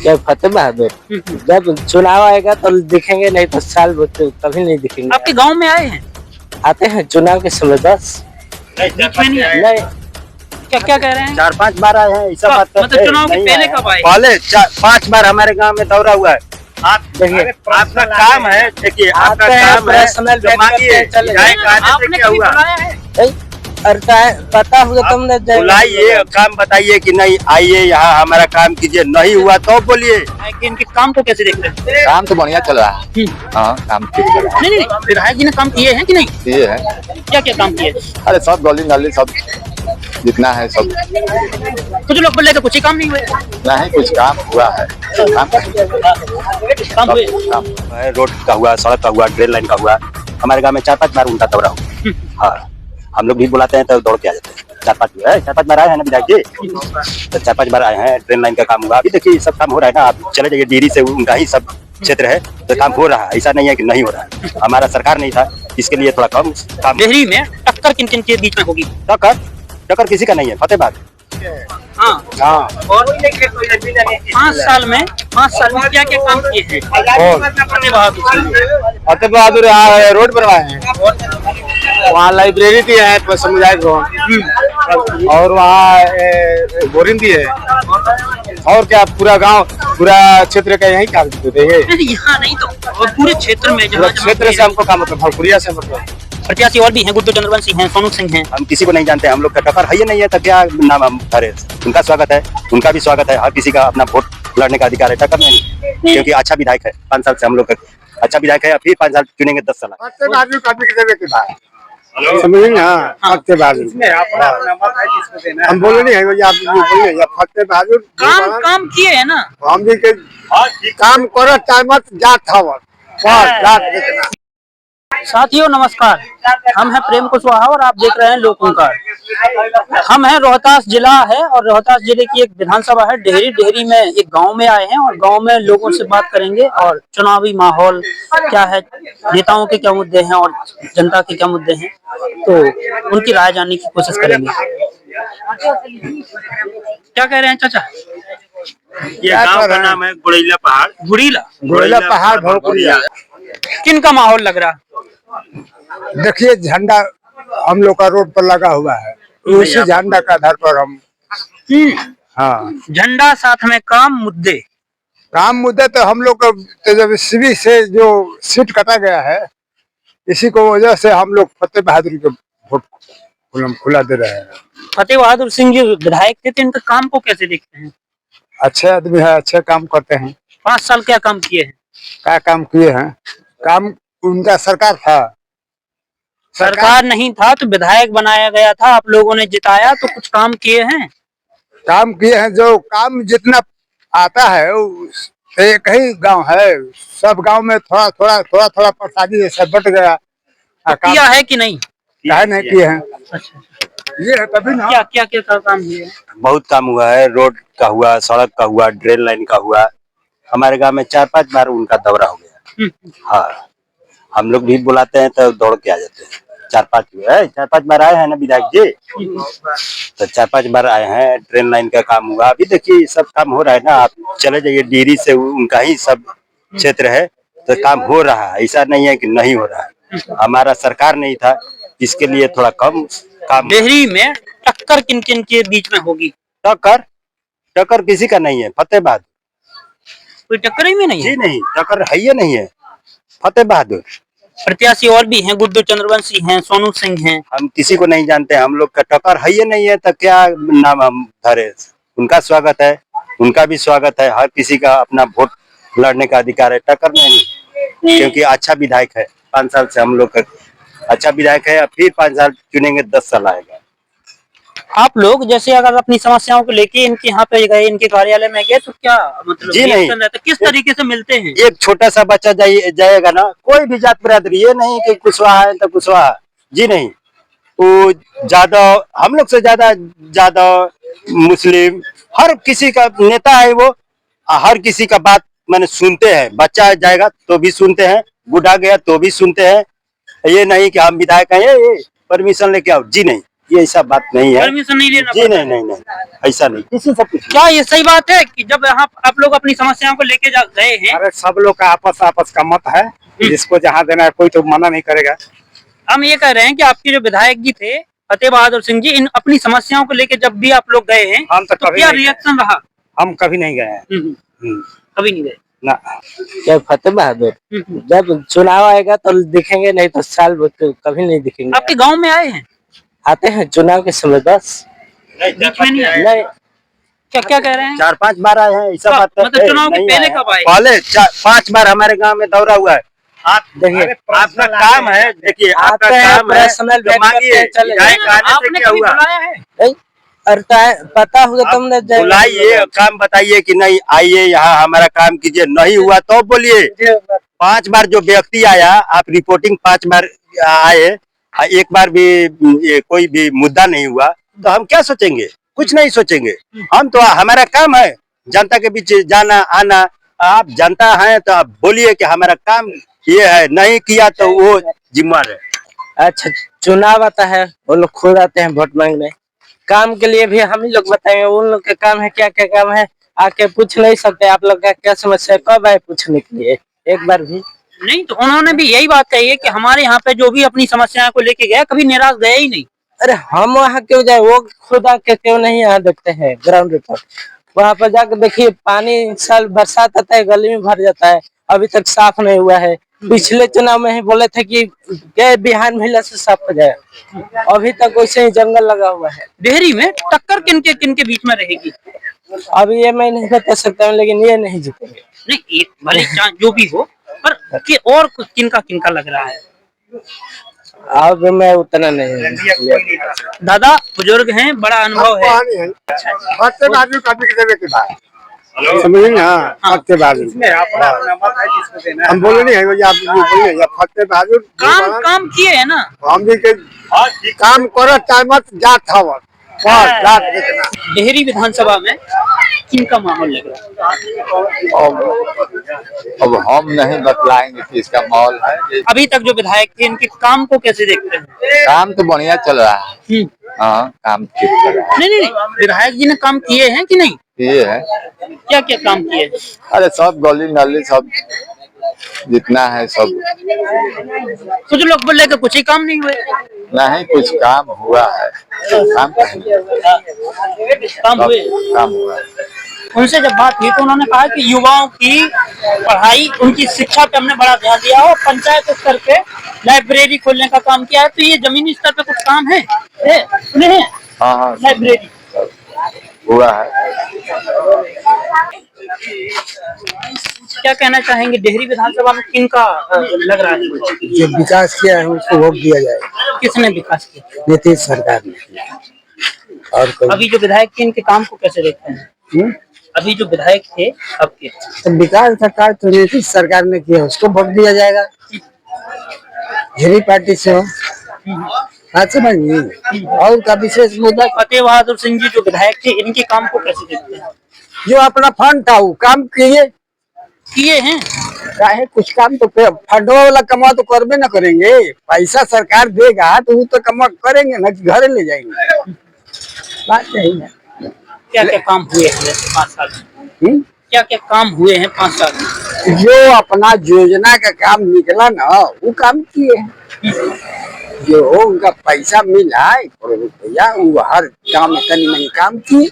क्या फतेह बहादुर? जब चुनाव आएगा तो दिखेंगे, नहीं तो साल भर तो कभी नहीं दिखेंगे। आपके गांव में आए हैं? आते हैं चुनाव के समय बस। बीच में नहीं आए? नहीं, क्या क्या कह रहे हैं? 4-5 बार आए हैं, ऐसा बात मतलब चुनाव के पहले कब आए? पहले 5 बार हमारे गांव में दौरा हुआ है। आप देखिए, आपका काम है, देखिए आपका आते हैं, काम है, पर्सनल तो बैठ मांगिए, करके चले जाए जाएं। कहने से आपने क्या कभी हुआ? बुलाया है? और पता होगा तुमने बुलाइए, काम बताइए कि नहीं आइए यहाँ हमारा काम कीजिए, नहीं हुआ तो बोलिए। कि इनके काम को कैसे देखते हैं? काम तो बढ़िया चल रहा है। हाँ, काम ठीक चल रहा नहीं, विधायक जी ने काम किए हैं कि नहीं? है। ये है, क्या क्या काम किए? अरे सब गली नाली सब जितना है सब। कुछ लोग बोले कि कुछ ही काम नहीं हुए। नहीं, कुछ काम हुआ है। काम हुए? काम है, रोड का हुआ, सड़क का हुआ, ड्रेन लाइन का हुआ, हमारे गांव में 4-5 बार उनका दौरा हुआ। हाँ, हम लोग भी बुलाते हैं तो दौड़ के आ जाते हैं। 4-5 बार आए हैं ना विधायक जी, तो 4-5 बार आए हैं। ट्रेन लाइन का काम हुआ, अभी देखिए सब काम हो रहा है ना। आप चले जाइए, डेयरी से उनका ही सब क्षेत्र है, तो काम हो रहा है, ऐसा नहीं है कि नहीं हो रहा है। हमारा सरकार नहीं था, इसके लिए थोड़ा कम काम। डेहरी में टक्कर किन किन के बीच में होगी? टक्कर किसी का नहीं है, फतेह बात। हाँ, हाँ, और 5 साल में क्या क्या काम किए हैं फतेह बहादुर सिंह? फतेह बहादुर यहाँ रोड बनवाए हैं, वहाँ लाइब्रेरी दी है, तो सामुदायिक भवन, और वहाँ बोरिंग दी है, और क्या पूरा गांव, पूरा क्षेत्र का यही काम देते हैं। यहाँ नहीं तो और पूरे क्षेत्र में पूरा क्षेत्र से हमको काम मतलब भरपूरिया से मतलब। प्रत्याशी और भी हैं, गुड्डू चंद्रवंशी हैं, सोनू सिंह हैं। हम किसी को नहीं जानते, हम लोग का टक्कर है ही नहीं है, तो क्या नाम हम भरे। उनका स्वागत है, उनका भी स्वागत है, हर किसी का अपना वोट लड़ने का अधिकार है। टक्कर नहीं, क्योंकि अच्छा विधायक है, 5 साल से हम लोग का अच्छा विधायक है, फिर 5 साल चुनेंगे 10 साल। समझे ना? फतेह बहादुर हम बोले नहीं है, आप बोलिए फतेह बहादुर काम किए है ना? हम भी के काम करो, टाइम जात हवा जात देखना। साथियों नमस्कार, हम हैं प्रेम कुशवाहा और आप देख रहे हैं लोक ओंकार। हम हैं रोहतास जिला है और रोहतास जिले की एक विधानसभा है डेहरी। डेहरी में एक गांव में आए हैं और गांव में लोगों से बात करेंगे और चुनावी माहौल क्या है, नेताओं के क्या मुद्दे हैं और जनता के क्या मुद्दे हैं, तो उनकी राय जानने की कोशिश करेंगे। क्या कह रहे हैं चाचा? ये गांव का नाम है गुड़ैला पहाड़। गुड़ीला पहाड़ भोजपुरिया। किन का माहौल लग रहा? देखिए, झंडा हम लोग का रोड पर लगा हुआ है, उसी झंडा का आधार पर हम हाँ झंडा साथ में काम मुद्दे तो हम लोग का तेजस्वी से जो सीट कटा गया है, इसी को वजह से हम लोग फतेह बहादुर के वोट खुला दे रहे हैं। फतेह बहादुर सिंह जी विधायक थे, तो इनके काम को कैसे देखते हैं? अच्छे आदमी है, अच्छे काम करते हैं। 5 साल क्या काम किए हैं? क्या काम किए हैं? काम उनका सरकार था, सरकार नहीं था तो विधायक बनाया गया था, आप लोगों ने जिताया तो कुछ काम किए हैं? काम किए हैं। जो काम जितना आता है एक ही गांव है, सब गांव में थोड़ा थोड़ा प्रसादी जैसा बट गया। किया है कि नहीं? काहे नहीं किए हैं? अच्छा, ये है तभी ना। क्या काम किए हैं? बहुत काम हुआ है, रोड का हुआ, सड़क का हुआ, ड्रेन लाइन का हुआ। हमारे गांव में 4-5 बार उनका दौरा हो गया। हाँ, हम लोग भी बुलाते हैं तो दौड़ के आ जाते हैं। 4-5 बार आए हैं ना विधायक जी, तो 4-5 बार आए हैं। ट्रेन लाइन का काम हुआ, अभी देखिए सब काम हो रहा है ना। आप चले जाइए, डेयरी से उनका ही सब क्षेत्र है, तो काम हो रहा है, ऐसा नहीं है कि नहीं हो रहा है। हमारा सरकार नहीं था, इसके लिए थोड़ा कम काम। डेहरी में टक्कर किन किन के बीच में होगी? टक्कर किसी का नहीं है, फतेह बहादुर। कोई टक्कर ही में नहीं है? जी नहीं, टक्कर है ही नहीं है, फतेह बहादुर। प्रत्याशी और भी हैं, गुड्डू चंद्रवंशी हैं, सोनू सिंह हैं। हम किसी को नहीं जानते, हम लोग का टक्कर है ही नहीं है, तो क्या नाम हम भरे। उनका स्वागत है, उनका भी स्वागत है, हर किसी का अपना वोट लड़ने का अधिकार है। टक्कर नहीं, क्योंकि अच्छा विधायक है, 5 साल से हम लोग का अच्छा विधायक है, फिर 5 साल चुनेंगे 10 साल आएगा। आप लोग जैसे अगर अपनी समस्याओं को लेके इनके यहाँ पे गए, इनके कार्यालय में गए, तो क्या मतलब जी नहीं, किस तरीके से मिलते हैं? एक छोटा सा बच्चा जाएगा ना, कोई भी जात बिरादरी, ये नहीं कि कुशवाहा है तो कुशवाहा, जी नहीं। वो जादव, हम लोग से ज्यादा जादव, मुस्लिम, हर किसी का नेता है वो, हर किसी का बात मैंने सुनते हैं। बच्चा जाएगा तो भी सुनते हैं, बूढ़ा गया तो भी सुनते हैं। ये नहीं कि हम विधायक हैं, ये परमिशन लेके आओ, जी नहीं, ये ऐसा बात नहीं है। परमिशन नहीं लेना जी पड़ता। नहीं नहीं नहीं, ऐसा नहीं, किसी से कुछ क्या ये सही बात है कि जब यहाँ आप लोग अपनी समस्याओं को लेके जा गए हैं, अरे सब लोग का आपस आपस का मत है, जिसको जहाँ देना है कोई तो मना नहीं करेगा। हम ये कह रहे हैं कि आपके जो विधायक जी थे फतेह बहादुर सिंह जी, इन अपनी समस्याओं को लेके जब भी आप लोग गए हैं हम तो कभी क्या नहीं रिएक्शन रहा? हम कभी नहीं गए हैं। कभी नहीं गए ना क्या फतेह बहादुर जब चुनाव आएगा तो दिखेंगे, नहीं तो साल भर तो कभी नहीं दिखेंगे। आपके गांव में आए हैं? आते हैं चुनाव के समय बस। बीच में नहीं आए? नहीं, क्या क्या कह रहे हैं? 4-5 बार आए हैं, ऐसा बात मतलब चुनाव के पहले कब आए? पहले 5 बार हमारे गांव में दौरा हुआ है। आप देखिए, आपका काम है, देखिए आपका आते हैं, काम है, पर्सनल तो मांगिए, चले विधायक आने से आपने क्या कभी हुआ? बुलाया है? नहीं, और पता होगा तुमने बुलाइए, काम बताइए कि नहीं आइए यहाँ हमारा काम कीजिए, नहीं हुआ तो बोलिए। 5 बार जो व्यक्ति आया, आप रिपोर्टिंग 5 बार आए, एक बार भी ये कोई भी मुद्दा नहीं हुआ, तो हम क्या सोचेंगे? कुछ नहीं सोचेंगे। हम तो, हमारा काम है जनता के बीच जाना आना। आप जनता हैं तो आप बोलिए कि हमारा काम ये है, नहीं किया तो वो जिम्मेवार है। अच्छा, चुनाव आता है, वो लोग खुद आते हैं वोट मांगने। काम के लिए भी हम ही लोग बताएंगे, उन लोग के काम है, क्या क्या काम है आके पूछ नहीं सकते। आप लोग का क्या समस्या है, कब आए पूछने के लिए? एक बार भी नहीं, तो उन्होंने भी यही बात कही है कि हमारे यहाँ पे जो भी अपनी समस्याओं को लेके गया, कभी निराश गया ही नहीं। अरे हम वहाँ क्यों जाए, वो खुद आके क्यों नहीं यहाँ देखते हैं ग्राउंड रिपोर्ट? वहाँ पर जाकर देखिए, पानी साल बरसात आता है गली में भर जाता है, अभी तक साफ नहीं हुआ है। पिछले चुनाव में ही बोले थे कि बिहार महिला से साफ हो जाए, अभी तक वैसे ही जंगल लगा हुआ है। डेहरी में टक्कर किनके बीच में रहेगी? अभी ये मैं नहीं बता सकता हूँ, लेकिन ये नहीं जीतेंगे। नहीं, भले जो भी हो, पर कि और किनका लग रहा है? अब मैं उतना नहीं। दादा बुजुर्ग हैं, बड़ा अनुभव है। समझे ना, फतेह बहादुर हम बोले नहीं है, आप बोलिए फतेह बहादुर काम किए है ना? हम भी के काम करो, टाइम जात हवा जात देखना। डेहरी विधानसभा में किनका माहौल लग रहा है? अब हम नहीं बतलाएंगे कि इसका माहौल है। अभी तक जो विधायक थे, इनके काम को कैसे देखते हैं? काम तो बढ़िया चल रहा है। हाँ, काम ठीक चल रहा नहीं, विधायक जी ने काम किए हैं कि नहीं? है। ये है, क्या क्या काम किए? अरे सब गली नाली सब जितना है सब। कुछ लोग बोले कि कुछ ही काम नहीं हुए। नहीं, कुछ काम हुआ है, काम काम हुए। काम हुआ है। उनसे जब बात हुई तो उन्होंने कहा कि युवाओं की पढ़ाई, उनकी शिक्षा पे हमने बड़ा ध्यान दिया और पंचायत स्तर पे लाइब्रेरी खोलने का काम किया है। तो ये जमीनी स्तर पे कुछ काम है? सुने हैं? हाँ हाँ, लाइब्रेरी हुआ है। क्या कहना चाहेंगे, डेहरी विधानसभा में किनका लग रहा है? जो विकास किया है उसको वोट दिया जाए। किसने विकास किया? नीतीश सरकार ने। और अभी जो विधायक थे, इनके काम को कैसे देखते हैं? अभी जो विधायक थे आपके, तो विकास का कार्य तो नीतीश सरकार ने किया, उसको वोट दिया जाएगा। यही पार्टी से हो, और का विशेष मुद्दा फतेह बहादुर सिंह जी जो विधायक थे, इनके काम को कैसे देखते हैं? जो अपना फंड था वो काम किए हैं। चाहे कुछ काम तो फंडवा वाला कमा तो करबे न करेंगे। पैसा सरकार देगा तो वो तो कमा करेंगे ना, घर ले जाएंगे। बात यही है। क्या क्या काम हुए हैं 5 साल में? क्या क्या काम हुए हैं 5 साल में? जो अपना योजना का काम निकला ना, वो काम किए। जो उनका पैसा मिला 1 करोड़ रुपया, वो हर गाँव में कहीं नहीं काम किए।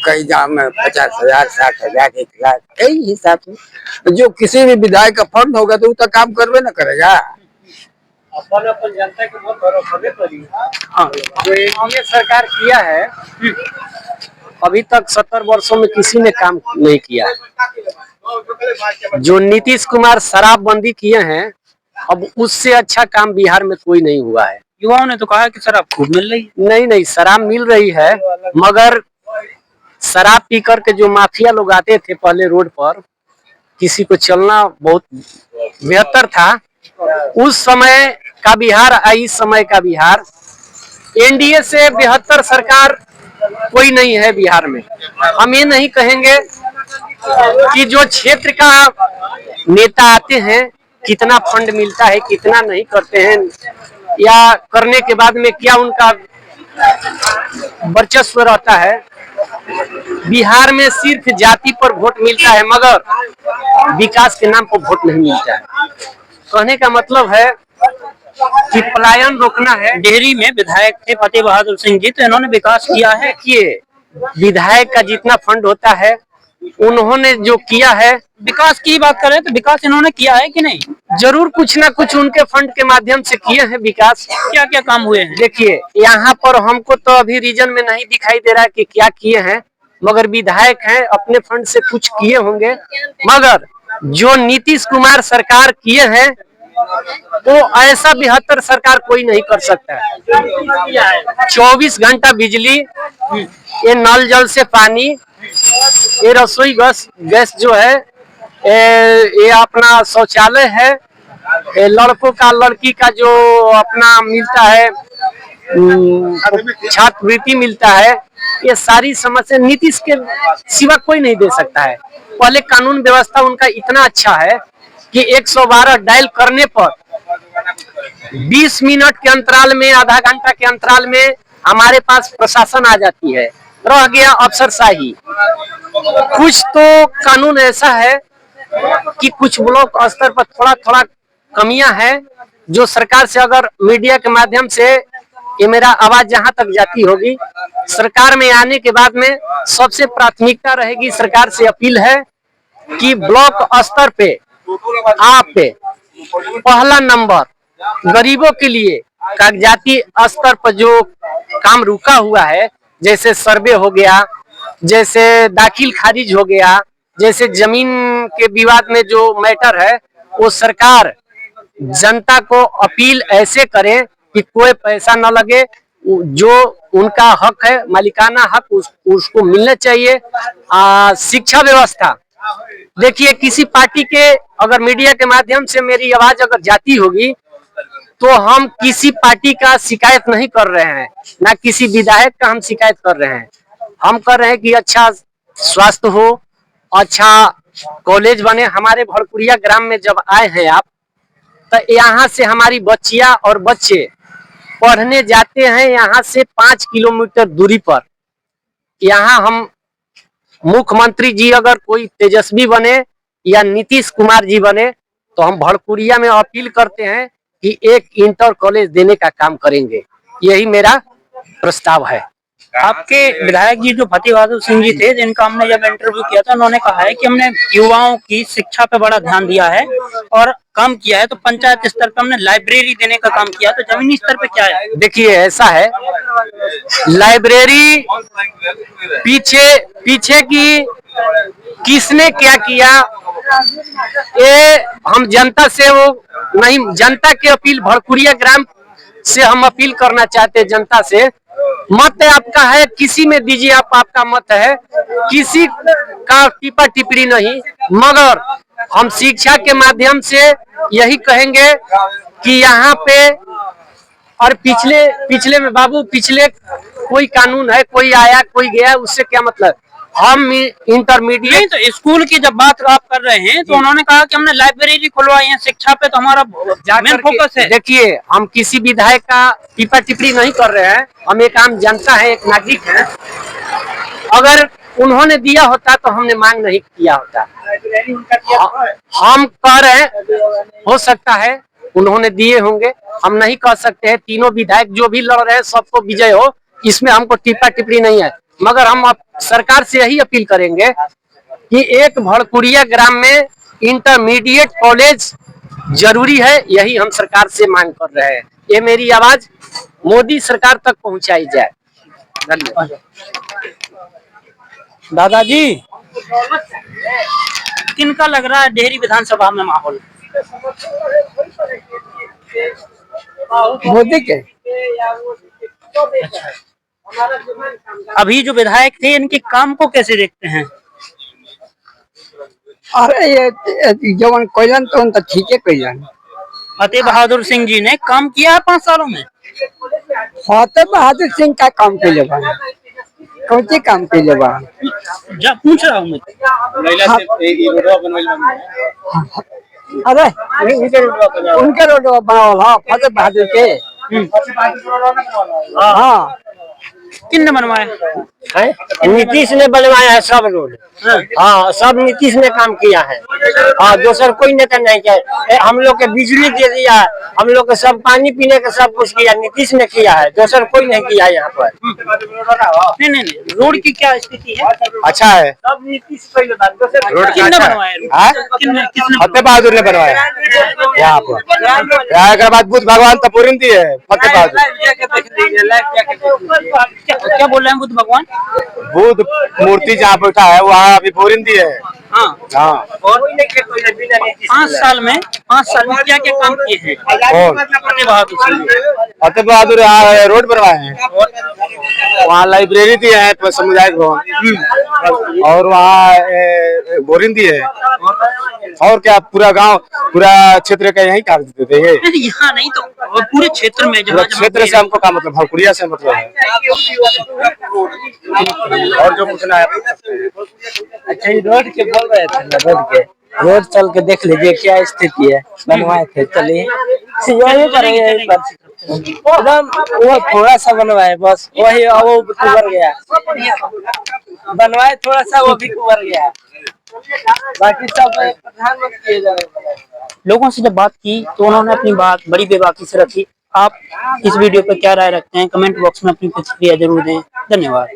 कई गाँव में 50,000 60,000 1 लाख कई हिसाब से। जो किसी भी विधायक का फंड होगा तो वो तो काम करवे न करेगा। अपन जनता के बहुत भरोसा करी। हाँ, जो एनडीए सरकार किया है, अभी तक 70 वर्षों में किसी ने काम नहीं किया है। जो नीतीश कुमार शराबबंदी किए हैं, अब उससे अच्छा काम बिहार में कोई नहीं हुआ है। युवाओं ने तो कहा कि शराब खूब मिल रही है। नहीं, शराब मिल रही है, मगर शराब पी करके जो माफिया लोग आते थे पहले रोड पर, किसी को चलना बहुत बेहतर था। उस समय का बिहार और इस समय का बिहार, एनडीए से बेहतर सरकार कोई नहीं है बिहार में। हम ये नहीं कहेंगे कि जो क्षेत्र का नेता आते हैं कितना फंड मिलता है, कितना नहीं करते हैं, या करने के बाद में क्या उनका वर्चस्व रहता है। बिहार में सिर्फ जाति पर वोट मिलता है मगर विकास के नाम पर वोट नहीं मिलता है। कहने का मतलब है कि पलायन रोकना है। डेहरी में विधायक थे फतेह बहादुर सिंह जी, तो इन्होंने विकास किया है। देखिए, विधायक का जितना फंड होता है उन्होंने जो किया है, विकास की बात करें तो विकास इन्होंने किया है कि नहीं? जरूर कुछ ना कुछ उनके फंड के माध्यम से किए हैं विकास। क्या क्या काम हुए हैं? देखिए, यहाँ पर हमको तो अभी रीजन में नहीं दिखाई दे रहा है कि क्या किए हैं, मगर विधायक हैं, अपने फंड से कुछ किए होंगे। मगर जो नीतीश कुमार सरकार किए हैं तो ऐसा 72 सरकार कोई नहीं कर सकता है। 24 घंटा बिजली, ये नल जल से पानी, ये रसोई गैस जो है, ये अपना शौचालय है, ये लड़कों का लड़की का जो अपना मिलता है छात्रवृत्ति मिलता है, ये सारी समस्या नीतीश के सिवा कोई नहीं दे सकता है। पहले कानून व्यवस्था उनका इतना अच्छा है कि 112 डायल करने पर 20 मिनट के अंतराल में, आधा घंटा के अंतराल में हमारे पास प्रशासन आ जाती है। रह गया अफसरशाही। कुछ तो कानून ऐसा है कि कुछ ब्लॉक स्तर पर थोड़ा थोड़ा कमियां हैं, जो सरकार से अगर मीडिया के माध्यम से ये मेरा आवाज जहां तक जाती होगी, सरकार में आने के बाद में सबसे प्राथमिकता रहेगी, सरकार से अपील है कि ब्लॉक स्तर पे आप पहला नंबर गरीबों के लिए कागजाती स्तर पर जो काम रुका हुआ है, जैसे सर्वे हो गया, जैसे दाखिल खारिज हो गया, जैसे जमीन के विवाद में जो मैटर है, वो सरकार जनता को अपील ऐसे करे कि कोई पैसा न लगे, जो उनका हक है, मालिकाना हक, उसको मिलना चाहिए। शिक्षा व्यवस्था, देखिए, किसी पार्टी के अगर मीडिया के माध्यम से मेरी आवाज अगर जाती होगी तो हम किसी पार्टी का शिकायत नहीं कर रहे हैं, ना किसी विधायक का हम शिकायत कर रहे हैं। हम कर रहे हैं कि अच्छा स्वास्थ्य हो, अच्छा कॉलेज बने। हमारे भड़कुरिया ग्राम में जब आए हैं आप, तो यहाँ से हमारी बच्चियां और बच्चे पढ़ने जाते हैं, यहाँ से 5 किलोमीटर दूरी पर। यहाँ हम मुख्यमंत्री जी अगर कोई तेजस्वी बने या नीतीश कुमार जी बने, तो हम भड़कुरिया में अपील करते हैं कि एक इंटर कॉलेज देने का काम करेंगे। यही मेरा प्रस्ताव है। आपके विधायक जी जो फतेह बहादुर सिंह जी थे, जिनका हमने जब इंटरव्यू किया था, उन्होंने कहा है कि हमने युवाओं की शिक्षा पे बड़ा ध्यान दिया है और काम किया है। तो पंचायत स्तर पे हमने लाइब्रेरी देने का काम किया, तो जमीनी स्तर पे क्या है? देखिए, ऐसा है, लाइब्रेरी पीछे की किसने क्या किया, ये हम जनता से वो नहीं, जनता की अपील भड़कुरिया ग्राम से हम अपील करना चाहते हैं जनता से। मत आपका है, किसी में दीजिए, आपका मत है, किसी का टिप्पा टिप्पणी नहीं, मगर हम शिक्षा के माध्यम से यही कहेंगे कि यहाँ पे, और पिछले में बाबू, पिछले कोई कानून है, कोई आया कोई गया, उससे क्या मतलब। हम इंटरमीडिएट, तो स्कूल की जब बात आप कर रहे हैं, तो उन्होंने कहा कि हमने लाइब्रेरी खुलवाई है, शिक्षा पे तो हमारा मेन फोकस है। देखिए, हम किसी विधायक का टिप्पा टिप्पणी नहीं कर रहे हैं, हम एक आम जनता है, एक नागरिक है। अगर उन्होंने दिया होता तो हमने मांग नहीं किया होता। हम कह रहे हैं, हो सकता है उन्होंने दिए होंगे, हम नहीं कह सकते हैं। तीनों विधायक जो भी लड़ रहे हैं सबको विजय हो, इसमें हमको टिप्पा टिप्पणी नहीं है, मगर हम सरकार से यही अपील करेंगे कि एक भड़कुरिया ग्राम में इंटरमीडिएट कॉलेज जरूरी है। यही हम सरकार से मांग कर रहे हैं। ये मेरी आवाज मोदी सरकार तक पहुंचाई जाए। धन्यवाद। दादाजी, किनका लग रहा है डेहरी विधानसभा में माहौल? मोदी के। अभी जो विधायक थे, इनके काम को कैसे देखते हैं? अरे ये जवन कैलन तो ठीक है कैलन। फतेह बहादुर सिंह जी ने काम किया है 5 सालों में। फतेह बहादुर सिंह का काम के लिए बना, कौन सी काम के लिए बना, जब पूछ रहा हूँ मैं। अरे उनके रोड बनावल, हाँ, फतेह बहादुर के हाँ किसने बनवाया? नीतीश ने बनवाया है सब रोड। हाँ सब नीतीश ने काम किया है। हाँ दूसर कोई नेता नहीं किया। हम लोग के बिजली दे दिया, हम लोग के सब पानी पीने का सब कुछ किया, नीतीश ने किया है, दूसर कोई नहीं किया यहाँ पर। नहीं, रोड की क्या स्थिति है? अच्छा है सब नीतीश पहले बात रोड किसने बनवाया रोड? किसने फतेह बहादुर ने बनवाया यहाँ पर। के बाद बुद्ध भगवान तो पूरी है फतेह बहादुर। क्या बोल रहे हैं बुद्ध भगवान? बुद्ध मूर्ति जहाँ बैठा है वहाँ अभी बोरिंदी है। हाँ हाँ और 5 साल में क्या क्या काम किए हैं फतेह बहादुर सिंह? फतेह बहादुर यहाँ रोड बनवाए हैं, वहाँ लाइब्रेरी दी है तो सामुदायिक भवन, और वहाँ बोरिंग दी है। और क्या पूरा गांव पूरा क्षेत्र का यही कार्य देते थे ये। नहीं, यहाँ नहीं तो और पूरे क्षेत्र में पूरा क्षेत्र से हमको क्या मतलब, भरपुरिया से मतलब है। और जो पूछना है अच्छा ये रोड के बोल रहे थे ना, रोड चल के देख लीजिए क्या स्थिति है, बनवाए थे। चलिए यही करेंगे एकदम, वो थोड़ा सा बनवाए बस, वही वो कुबर गया, बनवाए थोड़ा सा वो भी कुबर गया, बाकी सब प्रधानमंत्री किए जा रहे। लोगों से जब बात की तो उन्होंने अपनी बात बड़ी बेबाकी से रखी। आप इस वीडियो पर क्या राय रखते हैं? कमेंट बॉक्स में अपनी प्रतिक्रिया जरूर दें। धन्यवाद।